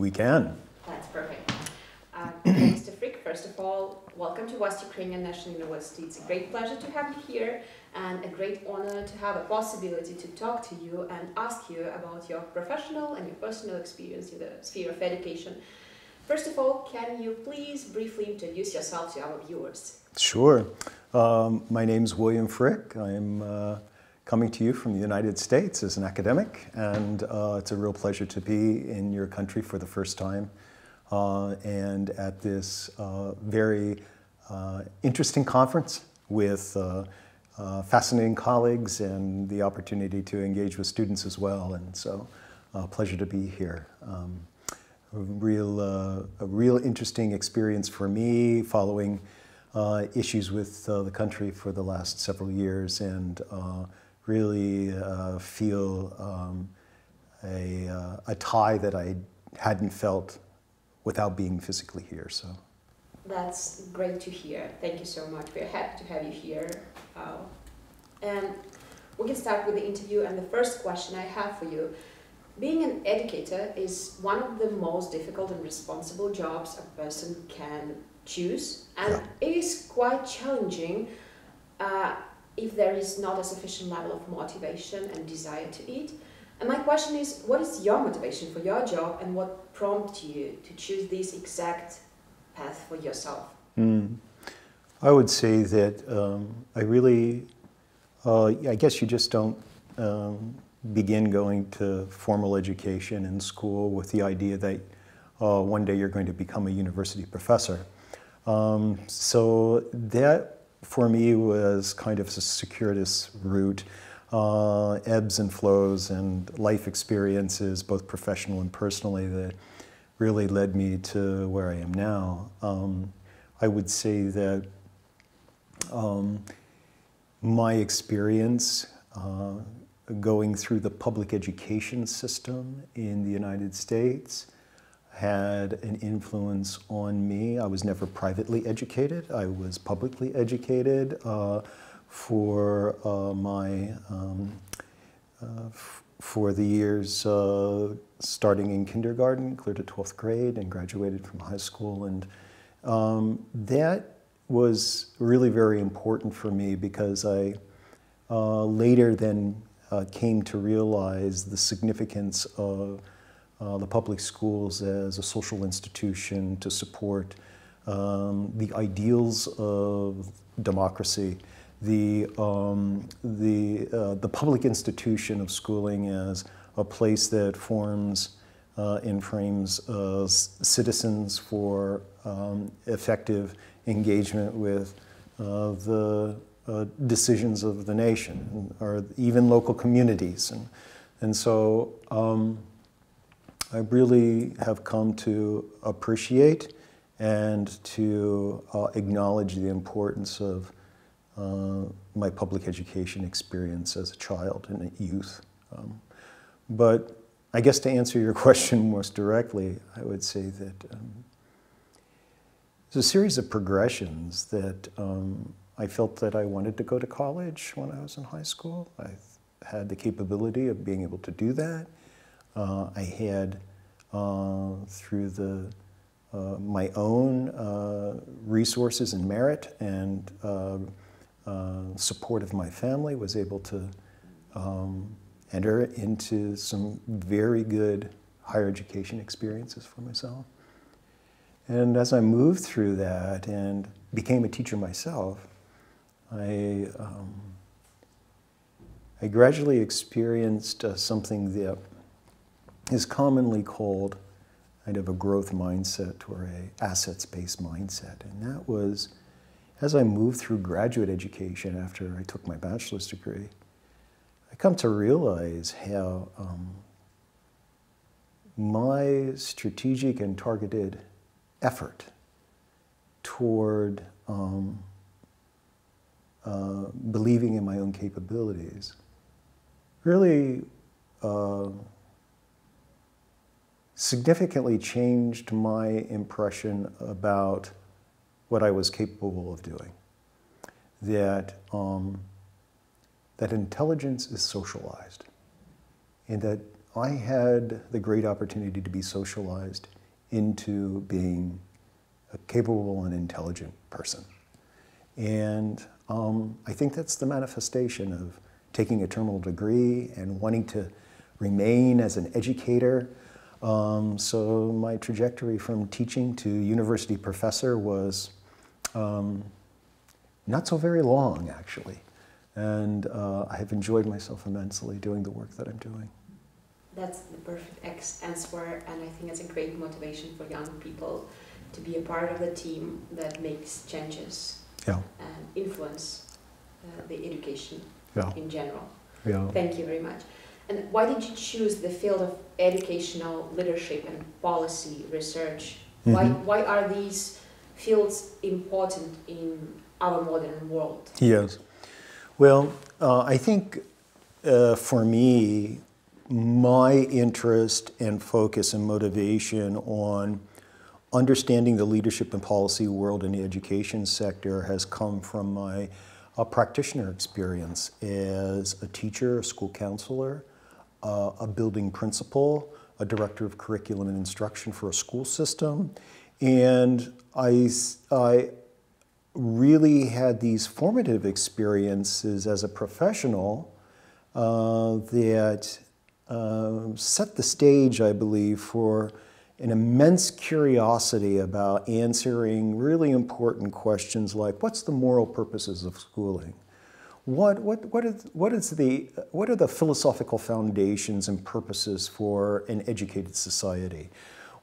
We can. That's perfect. Mr. Frick, first of all, welcome to West Ukrainian National University. It's a great pleasure to have you here and a great honor to have a possibility to talk to you and ask you about your professional and your personal experience in the sphere of education. First of all, can you please briefly introduce yourself to our viewers? Sure. My name's William Frick. I'm coming to you from the United States as an academic, and it's a real pleasure to be in your country for the first time and at this very interesting conference with fascinating colleagues and the opportunity to engage with students as well. And so, pleasure to be here. A real interesting experience for me following issues with the country for the last several years, and really feel a tie that I hadn't felt without being physically here. So that's great to hear. Thank you so much. We're happy to have you here. And we can start with the interview, and the first question I have for you. Being an educator is one of the most difficult and responsible jobs a person can choose, and it is quite challenging if there is not a sufficient level of motivation and desire to eat. And my question is, what is your motivation for your job, and what prompted you to choose this exact path for yourself? I would say that I guess you just don't begin going to formal education in school with the idea that one day you're going to become a university professor. So that for me was kind of a circuitous route, ebbs and flows and life experiences, both professional and personally, that really led me to where I am now. I would say that my experience going through the public education system in the United States had an influence on me. I was never privately educated. I was publicly educated for the years starting in kindergarten, clear to 12th grade, and graduated from high school. And that was really very important for me because I later then came to realize the significance of the public schools as a social institution to support the ideals of democracy, the public institution of schooling as a place that forms and frames citizens for effective engagement with the decisions of the nation, or even local communities. And so I really have come to appreciate and to acknowledge the importance of my public education experience as a child and a youth. But I guess to answer your question most directly, I would say that there's a series of progressions that I felt that I wanted to go to college when I was in high school. I had the capability of being able to do that. I had, through my own resources and merit and support of my family, was able to enter into some very good higher education experiences for myself. And as I moved through that and became a teacher myself, I gradually experienced something that is commonly called kind of a growth mindset or a assets-based mindset. And that was, as I moved through graduate education after I took my bachelor's degree, I come to realize how my strategic and targeted effort toward believing in my own capabilities really significantly changed my impression about what I was capable of doing. That intelligence is socialized, and that I had the great opportunity to be socialized into being a capable and intelligent person. And I think that's the manifestation of taking a terminal degree and wanting to remain as an educator. So my trajectory from teaching to university professor was not so very long, actually. And I have enjoyed myself immensely doing the work that I'm doing. That's the perfect answer, and I think it's a great motivation for young people to be a part of the team that makes changes and influence the education in general. Thank you very much. And why did you choose the field of educational leadership and policy research? Why are these fields important in our modern world? Yes. Well, I think for me, my interest and focus and motivation on understanding the leadership and policy world in the education sector has come from my practitioner experience as a teacher, a school counselor, a building principal, a director of curriculum and instruction for a school system. And I really had these formative experiences as a professional that set the stage, I believe, for an immense curiosity about answering really important questions like, what's the moral purposes of schooling? What are the philosophical foundations and purposes for an educated society?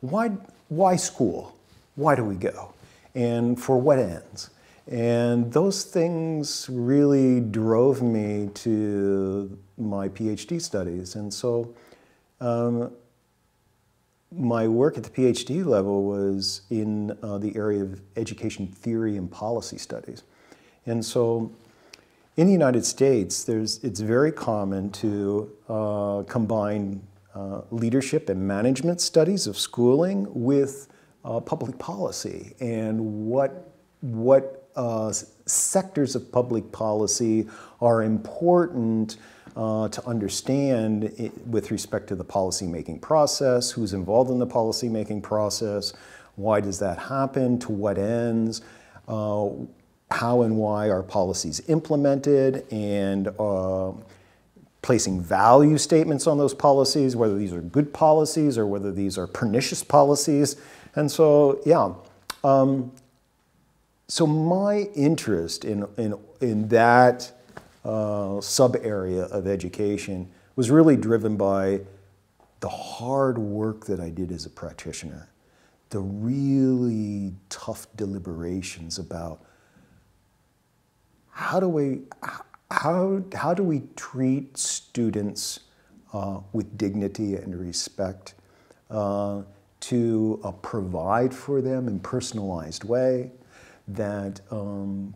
Why school? Why do we go? And for what ends? And those things really drove me to my PhD studies. And so my work at the PhD level was in the area of education theory and policy studies. And so in the United States, it's very common to combine leadership and management studies of schooling with public policy and what sectors of public policy are important to understand with respect to the policymaking process, who's involved in the policymaking process, why does that happen, to what ends, how and why are policies implemented, and placing value statements on those policies, whether these are good policies or whether these are pernicious policies. And so, yeah. So my interest in that sub-area of education was really driven by the hard work that I did as a practitioner, the really tough deliberations about how do we treat students with dignity and respect, to provide for them in a personalized way, that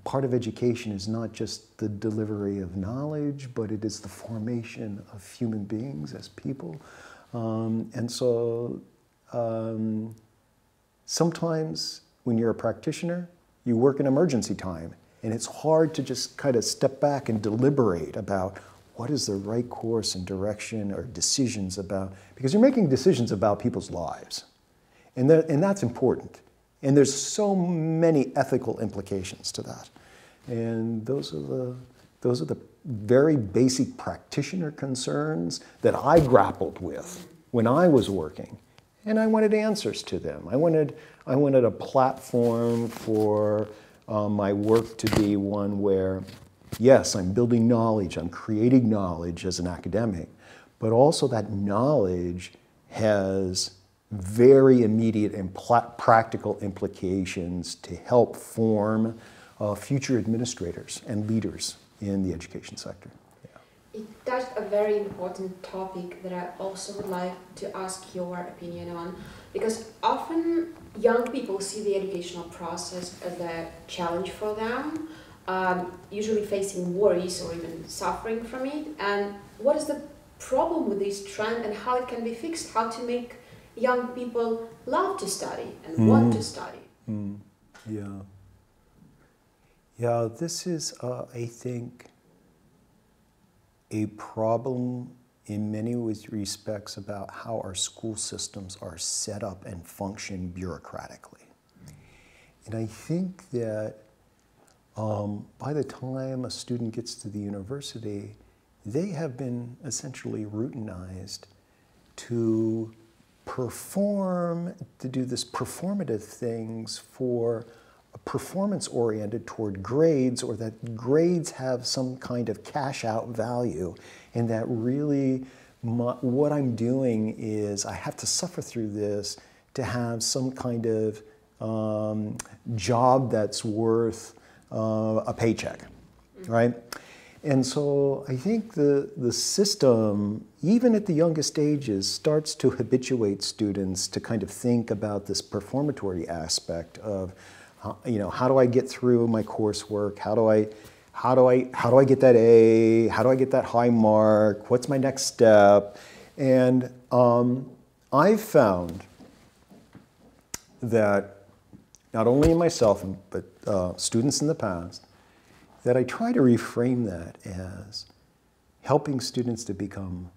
part of education is not just the delivery of knowledge, but it is the formation of human beings as people. And so sometimes when you're a practitioner, you work in emergency time, and it's hard to just kind of step back and deliberate about what is the right course and direction or decisions about, because you're making decisions about people's lives. And that's important. And there's so many ethical implications to that. And those are the very basic practitioner concerns that I grappled with when I was working. And I wanted answers to them. I wanted a platform for my work to be one where, yes, I'm building knowledge, I'm creating knowledge as an academic, but also that knowledge has very immediate and practical implications to help form future administrators and leaders in the education sector. Yeah. It touched a very important topic that I also would like to ask your opinion on, because often young people see the educational process as a challenge for them, usually facing worries or even suffering from it. And what is the problem with this trend and how it can be fixed? How to make young people love to study and want to study? Yeah. Yeah, this is, I think, a problem in many respects about how our school systems are set up and function bureaucratically. And I think that by the time a student gets to the university, they have been essentially routinized to perform, to do this performative things for performance-oriented toward grades, or that grades have some kind of cash-out value, and that really what I'm doing is I have to suffer through this to have some kind of job that's worth a paycheck, right? And so I think the system, even at the youngest ages, starts to habituate students to kind of think about this performatory aspect of, you know, how do I get through my coursework? How do I get that A? How do I get that high mark? What's my next step? And I've found that not only in myself, but students in the past, that I try to reframe that as helping students to become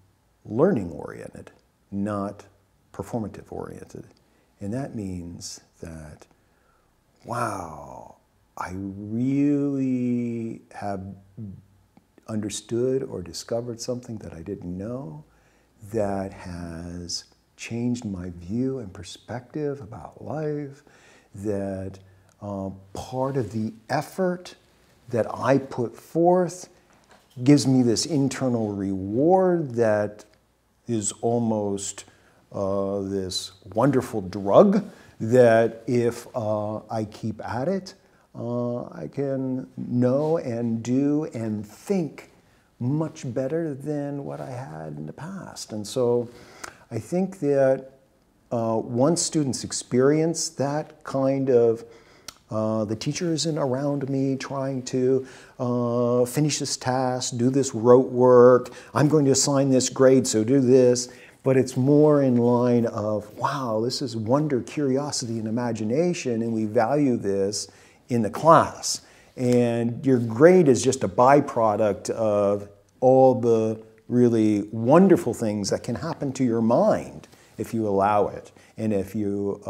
learning-oriented, not performative-oriented. And that means that, wow, I really have understood or discovered something that I didn't know that has changed my view and perspective about life, that part of the effort that I put forth gives me this internal reward that is almost this wonderful drug that if I keep at it, I can know and do and think much better than what I had in the past. And so I think that once students experience that kind of the teacher isn't around me trying to finish this task, do this rote work, I'm going to assign this grade, so do this. But it's more in line of, wow, this is wonder, curiosity, and imagination, and we value this in the class. And your grade is just a byproduct of all the really wonderful things that can happen to your mind if you allow it and if you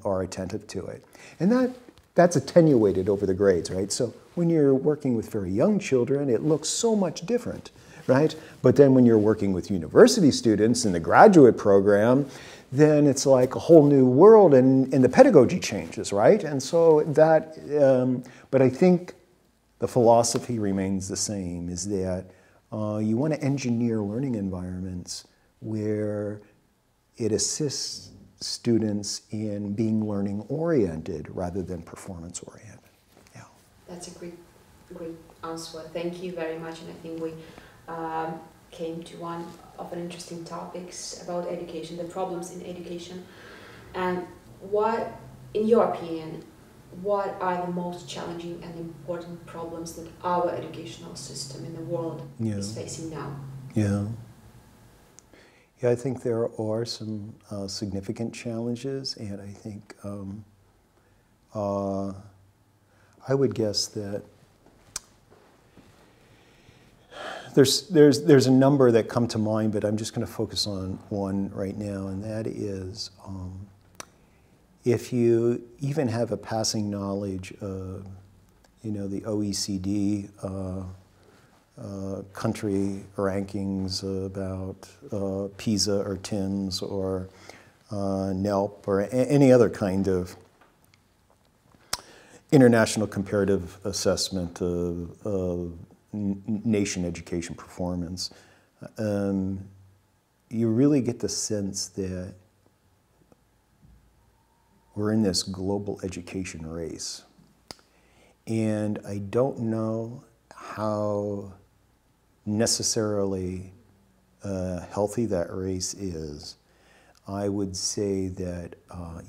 are attentive to it. And that's attenuated over the grades, right? So when you're working with very young children, it looks so much different, right? But then when you're working with university students in the graduate program, then it's like a whole new world and the pedagogy changes, right? And so that, but I think the philosophy remains the same, is that you want to engineer learning environments where it assists students in being learning-oriented rather than performance-oriented. Yeah. That's a great answer. Thank you very much. And I think we came to one of an interesting topics about education, the problems in education. And what, in your opinion, what are the most challenging and important problems that our educational system in the world is facing now? Yeah. Yeah, I think there are some significant challenges, and I think I would guess that there's a number that come to mind, but I'm just going to focus on one right now, and that is if you even have a passing knowledge of, you know, the OECD country rankings about PISA or TIMSS or NELP or any other kind of international comparative assessment of nation education performance, you really get the sense that we're in this global education race. And I don't know how necessarily healthy that race is. I would say that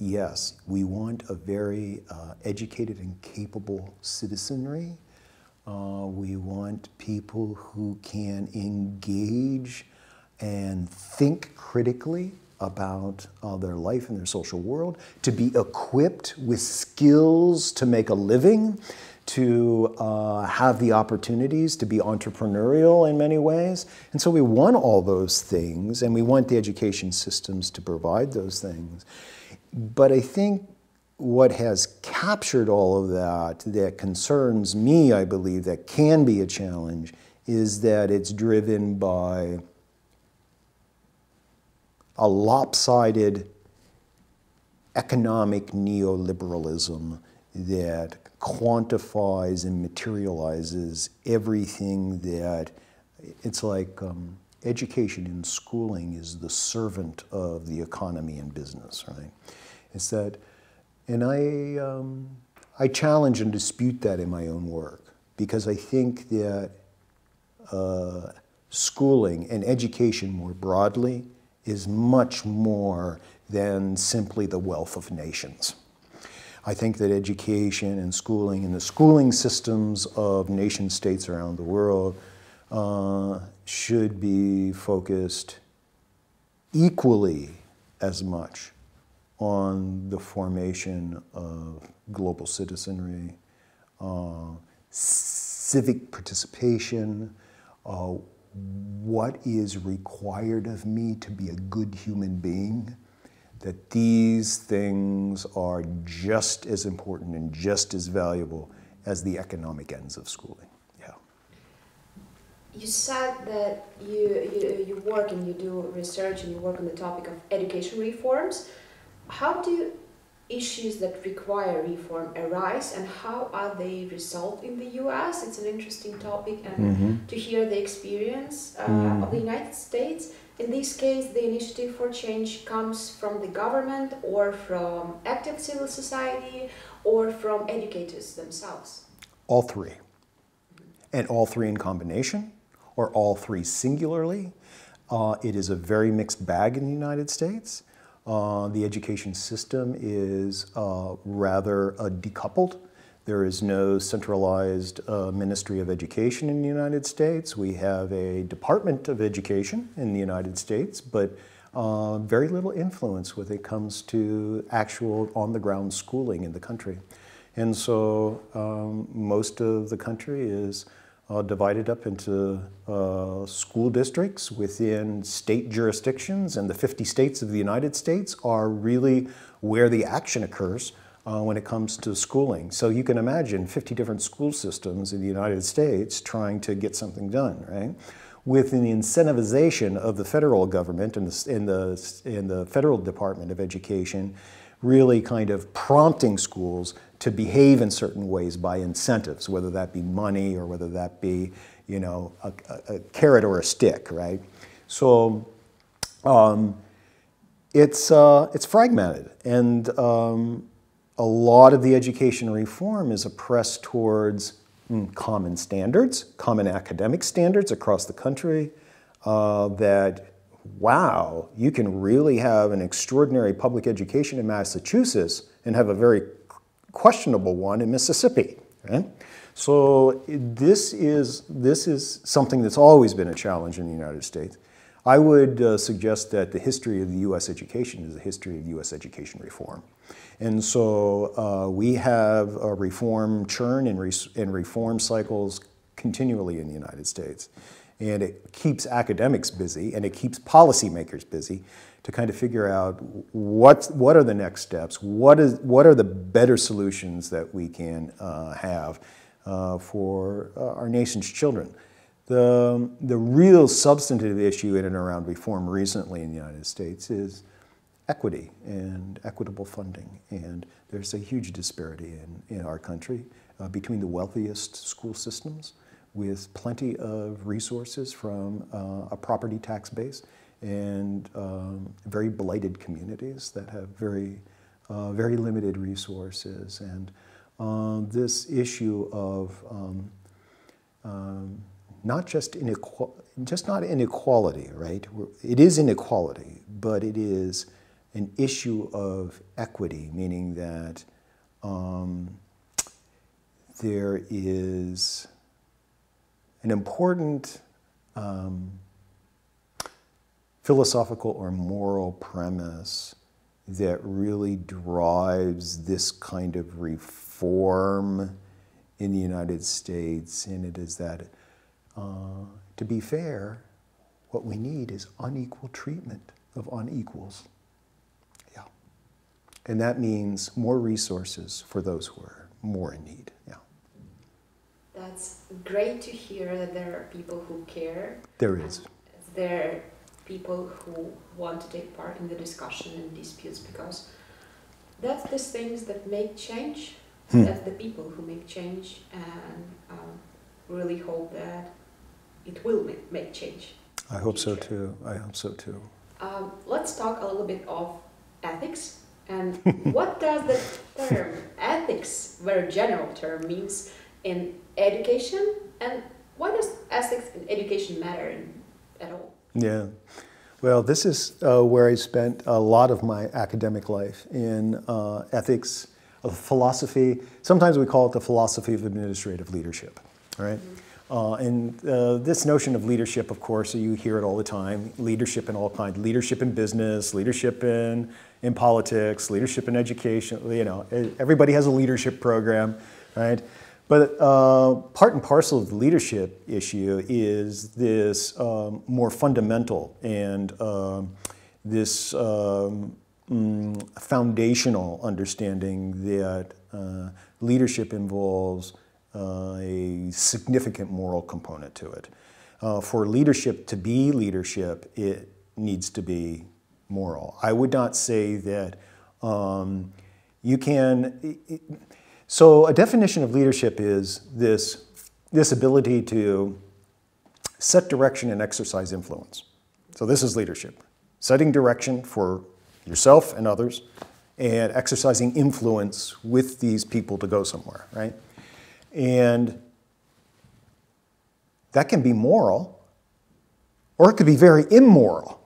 yes, we want a very educated and capable citizenry. We want people who can engage and think critically about their life and their social world, to be equipped with skills to make a living, to have the opportunities to be entrepreneurial in many ways. And so we want all those things, and we want the education systems to provide those things. But I think what has captured all of that concerns me, I believe, that can be a challenge, is that it's driven by a lopsided economic neoliberalism that quantifies and materializes everything that, it's like education and schooling is the servant of the economy and business, right? It's that, and I challenge and dispute that in my own work, because I think that schooling and education more broadly is much more than simply the wealth of nations. I think that education and schooling and the schooling systems of nation states around the world should be focused equally as much on the formation of global citizenry, civic participation, what is required of me to be a good human being, that these things are just as important and just as valuable as the economic ends of schooling. Yeah. You said that you work and you do research and you work on the topic of education reforms. How do issues that require reform arise, and how are they resolved in the US? It's an interesting topic, and to hear the experience of the United States. In this case, the initiative for change comes from the government, or from active civil society, or from educators themselves? All three. And all three in combination, or all three singularly. It is a very mixed bag in the United States. The education system is rather decoupled. There is no centralized Ministry of Education in the United States. We have a Department of Education in the United States, but very little influence when it comes to actual on-the-ground schooling in the country. And so most of the country is divided up into school districts within state jurisdictions, and the 50 states of the United States are really where the action occurs when it comes to schooling. So you can imagine 50 different school systems in the United States trying to get something done, right? With the incentivization of the federal government and the Federal Department of Education really kind of prompting schools to behave in certain ways by incentives, whether that be money or whether that be, you know, a carrot or a stick, right? So it's fragmented, and a lot of the education reform is a press towards common standards, common academic standards across the country, that, wow, you can really have an extraordinary public education in Massachusetts and have a very questionable one in Mississippi, right? So this is something that's always been a challenge in the United States. I would suggest that the history of the U.S. education is the history of U.S. education reform. And so we have a reform churn and reform cycles continually in the United States. And it keeps academics busy, and it keeps policymakers busy to kind of figure out what are the next steps, what are the better solutions that we can have for our nation's children. The real substantive issue in and around reform recently in the United States is equity and equitable funding. And there's a huge disparity in our country between the wealthiest school systems with plenty of resources from a property tax base and very blighted communities that have very limited resources. And this issue of not inequality, right? It is inequality, but it is an issue of equity, meaning that there is an important philosophical or moral premise that really drives this kind of reform in the United States, and it is that, to be fair, what we need is unequal treatment of unequals. Yeah. And that means more resources for those who are more in need. Yeah. That's great to hear that there are people who care. There is. There are people who want to take part in the discussion and disputes, because that's the things that make change. That's the people who make change, and really hope that it will make change. I hope so too. I hope so too. Let's talk a little bit of ethics. And what does the term ethics, very general term, means in education? And why does ethics in education matter at all? Yeah. Well, this is where I spent a lot of my academic life, in ethics, philosophy. Sometimes we call it the philosophy of administrative leadership, right? And this notion of leadership, of course, you hear it all the time. Leadership in all kinds. Leadership in business, leadership in politics, leadership in education. You know, everybody has a leadership program, right? But part and parcel of the leadership issue is this more fundamental and this foundational understanding that leadership involves a significant moral component to it. For leadership to be leadership, it needs to be moral. I would not say that you can... So a definition of leadership is this ability to set direction and exercise influence. So this is leadership. Setting direction for yourself and others, and exercising influence with these people to go somewhere, right? And that can be moral, or it could be very immoral.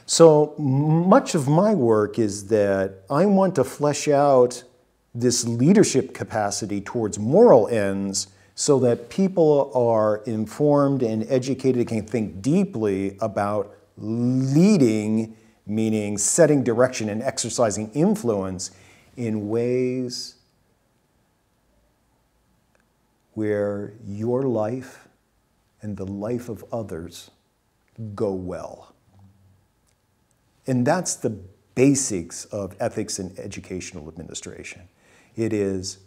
So much of my work is that I want to flesh out this leadership capacity towards moral ends so that people are informed and educated and can think deeply about leading, meaning setting direction and exercising influence in ways where your life and the life of others go well. And that's the basics of ethics in educational administration. It is,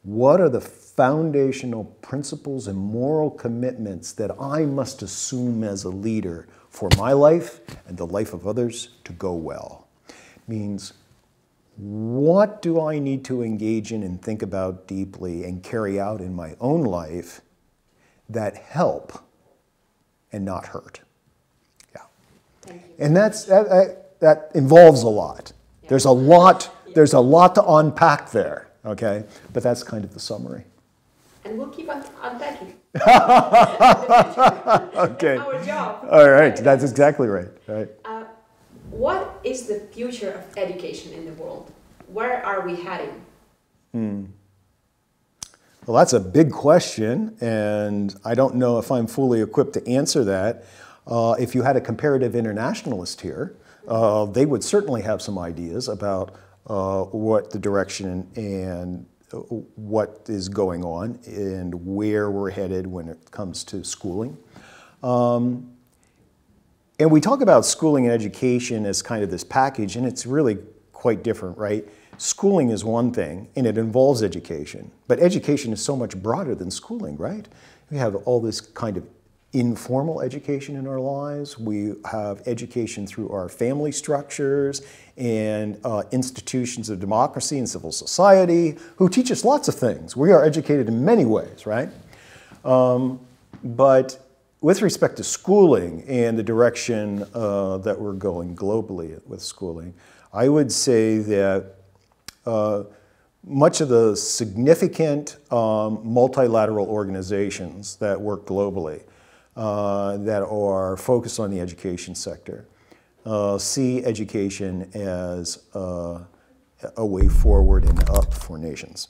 what are the foundational principles and moral commitments that I must assume as a leader for my life and the life of others to go well? It means, what do I need to engage in and think about deeply and carry out in my own life that help and not hurt? Yeah. Thank you. And that involves a lot. Yeah. There's a lot to unpack there, okay? But that's kind of the summary. And we'll keep on unpacking. Okay. That's our job. All right, that's exactly right. Right. What is the future of education in the world? Where are we heading? Well, that's a big question, and I don't know if I'm fully equipped to answer that. If you had a comparative internationalist here, they would certainly have some ideas about what the direction and what is going on and where we're headed when it comes to schooling. And we talk about schooling and education as kind of this package, and it's really quite different, right? Schooling is one thing, and it involves education. But education is so much broader than schooling, right? We have all this kind of informal education in our lives. We have education through our family structures and institutions of democracy and civil society who teach us lots of things. We are educated in many ways, right? But with respect to schooling and the direction that we're going globally with schooling, I would say that much of the significant multilateral organizations that work globally that are focused on the education sector see education as a way forward and up for nations.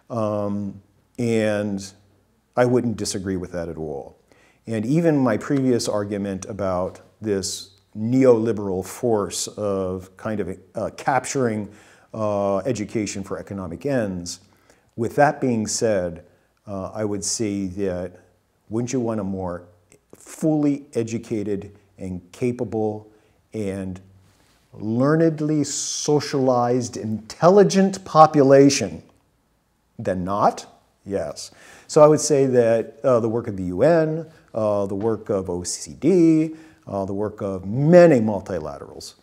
And I wouldn't disagree with that at all. And even my previous argument about this neoliberal force of kind of capturing education for economic ends With that being said, I would say that wouldn't you want a more fully educated and capable and learnedly socialized, intelligent population than not? Yes. So I would say that the work of the UN, the work of OECD, the work of many multilaterals,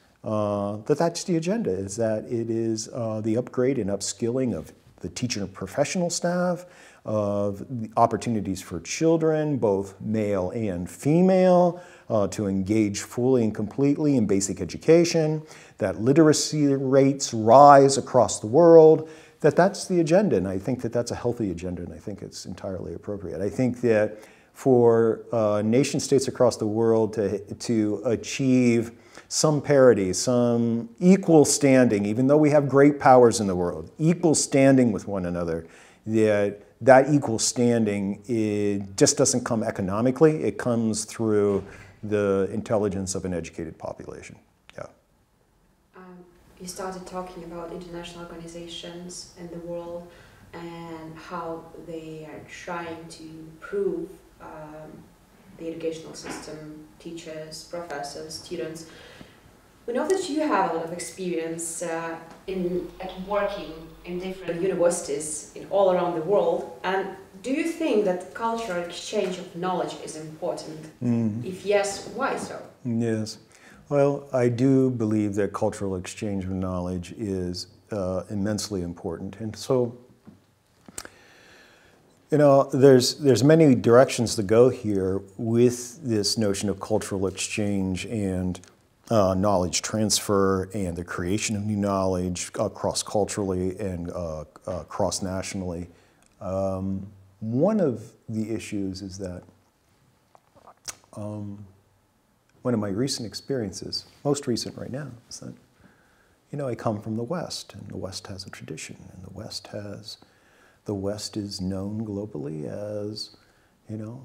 that's the agenda, is that it is the upgrade and upskilling of the teacher and professional staff, of the opportunities for children, both male and female, to engage fully and completely in basic education, that literacy rates rise across the world, that's the agenda. And I think that that's a healthy agenda, and I think it's entirely appropriate. I think that for nation states across the world to achieve some parity, some equal standing, even though we have great powers in the world, equal standing with one another, that equal standing, it just doesn't come economically, it comes through the intelligence of an educated population. Yeah. You started talking about international organizations in the world and how they are trying to improve the educational system, teachers, professors, students. We know that you have a lot of experience at working in different universities all around the world. And do you think that cultural exchange of knowledge is important? If yes, why so? Yes. Well, I do believe that cultural exchange of knowledge is immensely important. And so, you know, there's many directions to go here with this notion of cultural exchange and knowledge transfer and the creation of new knowledge cross-culturally and cross-nationally. One of the issues is that one of my recent experiences, most recent right now, is that, you know, I come from the West, and the West has a tradition, and the West is known globally as, you know,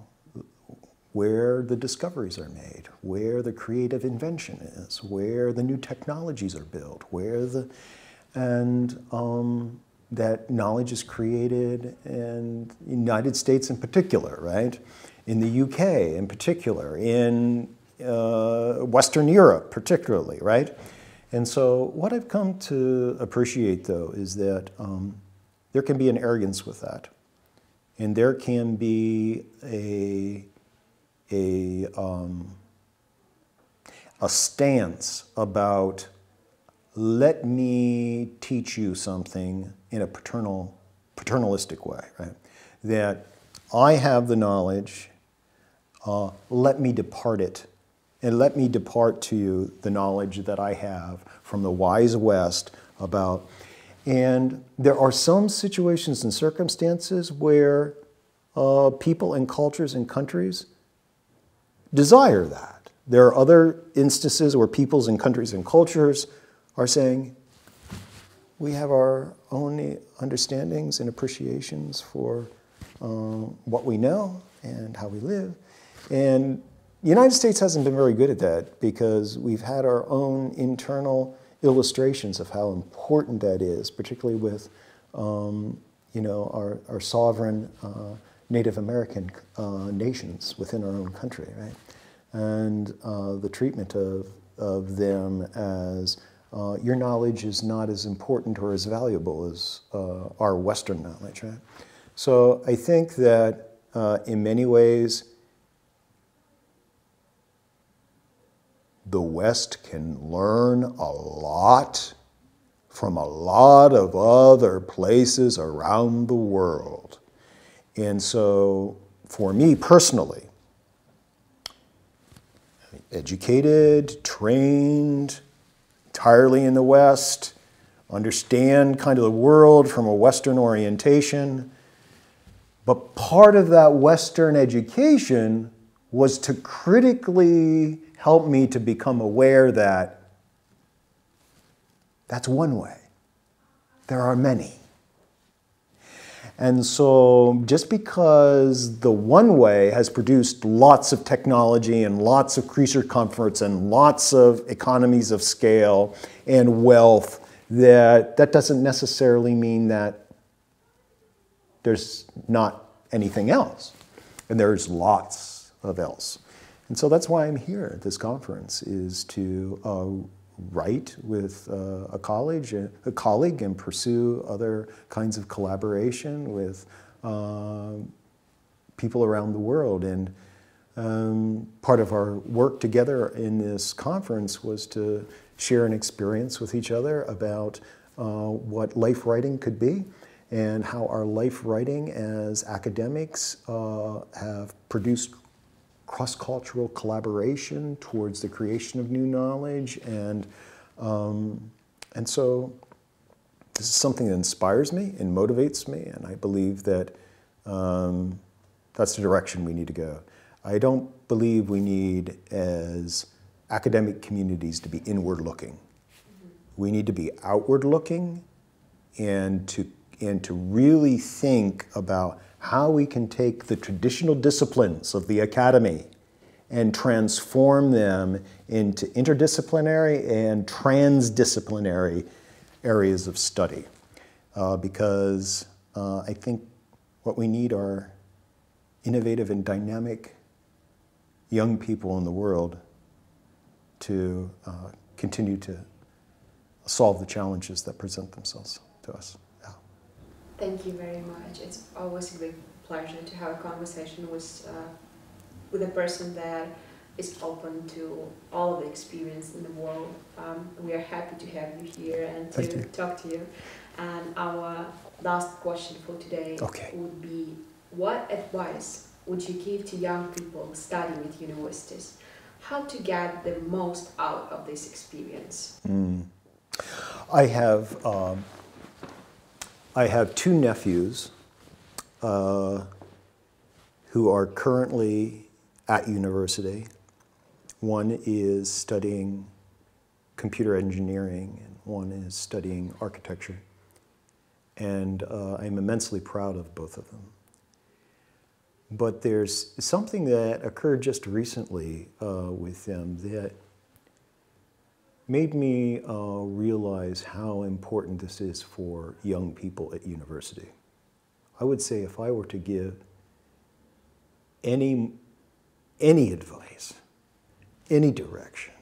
where the discoveries are made, where the creative invention is, where the new technologies are built, that knowledge is created in the United States in particular, right? In the UK in particular, in Western Europe particularly, right? And so what I've come to appreciate, though, is that there can be an arrogance with that. And there can be a stance about, let me teach you something in a paternalistic way, right? That I have the knowledge, let me depart it, and let me depart to you the knowledge that I have from the wise West about. And there are some situations and circumstances where people and cultures and countries desire that. There are other instances where peoples and countries and cultures are saying, we have our own understandings and appreciations for what we know and how we live. And the United States hasn't been very good at that because we've had our own internal illustrations of how important that is, particularly with you know, our sovereign Native American nations within our own country, right? And the treatment of them as your knowledge is not as important or as valuable as our Western knowledge, right? So I think that in many ways, the West can learn a lot from a lot of other places around the world. And so for me personally, educated, trained entirely in the West, understand kind of the world from a Western orientation, but part of that Western education was to critically help me to become aware that that's one way. There are many. And so just because the one way has produced lots of technology and lots of creature comforts and lots of economies of scale and wealth, that doesn't necessarily mean that there's not anything else. And there's lots of else. And so that's why I'm here at this conference, is to write with a colleague and pursue other kinds of collaboration with people around the world. And part of our work together in this conference was to share an experience with each other about what life writing could be, and how our life writing as academics have produced cross-cultural collaboration towards the creation of new knowledge. And so this is something that inspires me and motivates me, and I believe that that's the direction we need to go. I don't believe we need, as academic communities, to be inward-looking. We need to be outward-looking, and to really think about how we can take the traditional disciplines of the academy and transform them into interdisciplinary and transdisciplinary areas of study. Because I think what we need are innovative and dynamic young people in the world to continue to solve the challenges that present themselves to us. Yeah. Thank you very much. It's always a great pleasure to have a conversation with a person that is open to all of the experience in the world. We are happy to have you here and to talk to you. And our last question for today would be, what advice would you give to young people studying at universities? How to get the most out of this experience? I have two nephews who are currently at university. One is studying computer engineering, and one is studying architecture. And I'm immensely proud of both of them. But there's something that occurred just recently with them that made me realize how important this is for young people at university. I would say, if I were to give any advice, any direction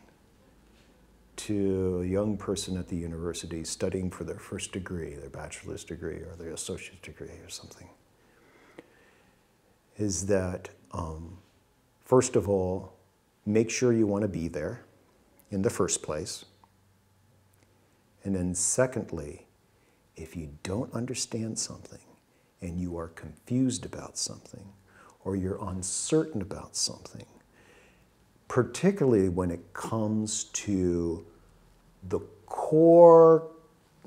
to a young person at the university studying for their first degree, their bachelor's degree or their associate's degree or something, is that first of all, make sure you want to be there in the first place. And then secondly, if you don't understand something and you are confused about something or you're uncertain about something, particularly when it comes to the core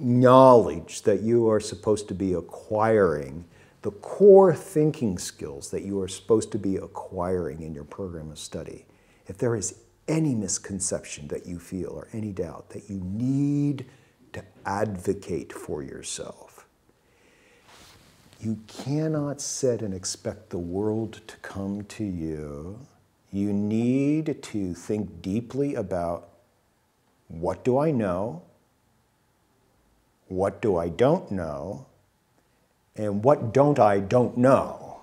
knowledge that you are supposed to be acquiring, the core thinking skills that you are supposed to be acquiring in your program of study, if there is any misconception that you feel or any doubt, that you need to advocate for yourself. You cannot sit and expect the world to come to you. You need to think deeply about, what do I know? What do I don't know? And what don't I don't know?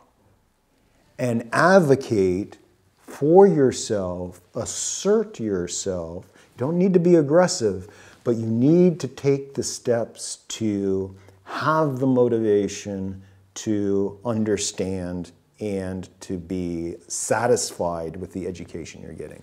And advocate for yourself, assert yourself. You don't need to be aggressive, but you need to take the steps to have the motivation to understand and to be satisfied with the education you're getting.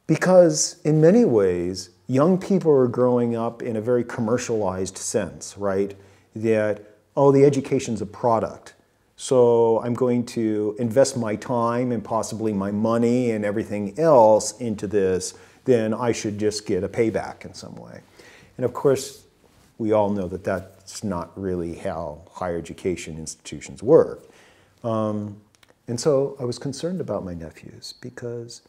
Because in many ways, young people are growing up in a very commercialized sense, right? That, oh, the education's a product. So I'm going to invest my time and possibly my money and everything else into this, then I should just get a payback in some way. And of course, we all know that that's not really how higher education institutions work. And so I was concerned about my nephews because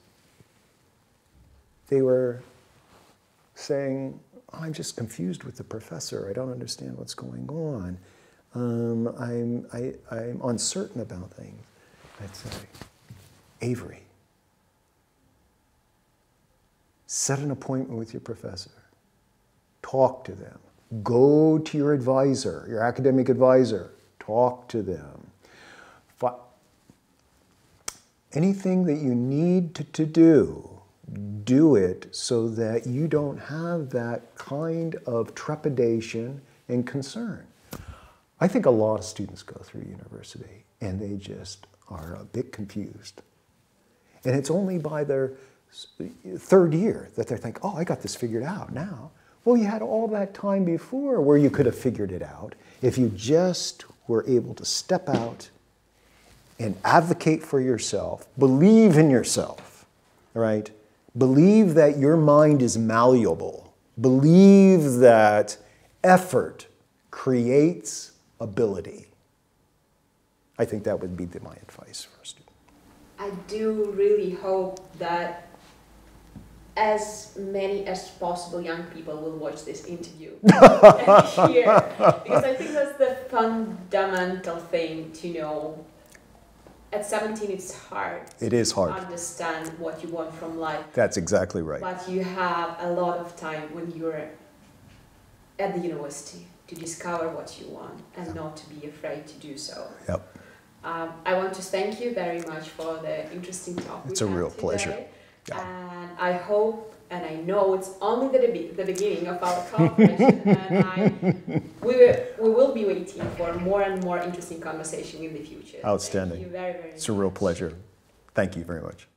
they were saying, oh, I'm just confused with the professor. I don't understand what's going on. I'm uncertain about things. I'd say, Avery, set an appointment with your professor. Talk to them. Go to your advisor, your academic advisor. Talk to them. Anything that you need to do it so that you don't have that kind of trepidation and concern. I think a lot of students go through university and they just are a bit confused. And it's only by their third year that they think, oh, I got this figured out now. Well, you had all that time before where you could have figured it out if you just were able to step out and advocate for yourself, believe in yourself, right? Believe that your mind is malleable. Believe that effort creates ability. I think that would be my advice for a student. I do really hope that as many as possible young people will watch this interview and hear, because I think that's the fundamental thing to know. At 17, it's hard. It is hard to understand what you want from life. That's exactly right. But you have a lot of time when you're at the university to discover what you want and not to be afraid to do so. Yep. I want to thank you very much for the interesting talk. It's a real pleasure. Yeah. And I hope, and I know it's only the beginning of our cooperation, and we will be waiting for more and more interesting conversation in the future. Outstanding. Thank you very, very much. It's a real pleasure. Thank you very much.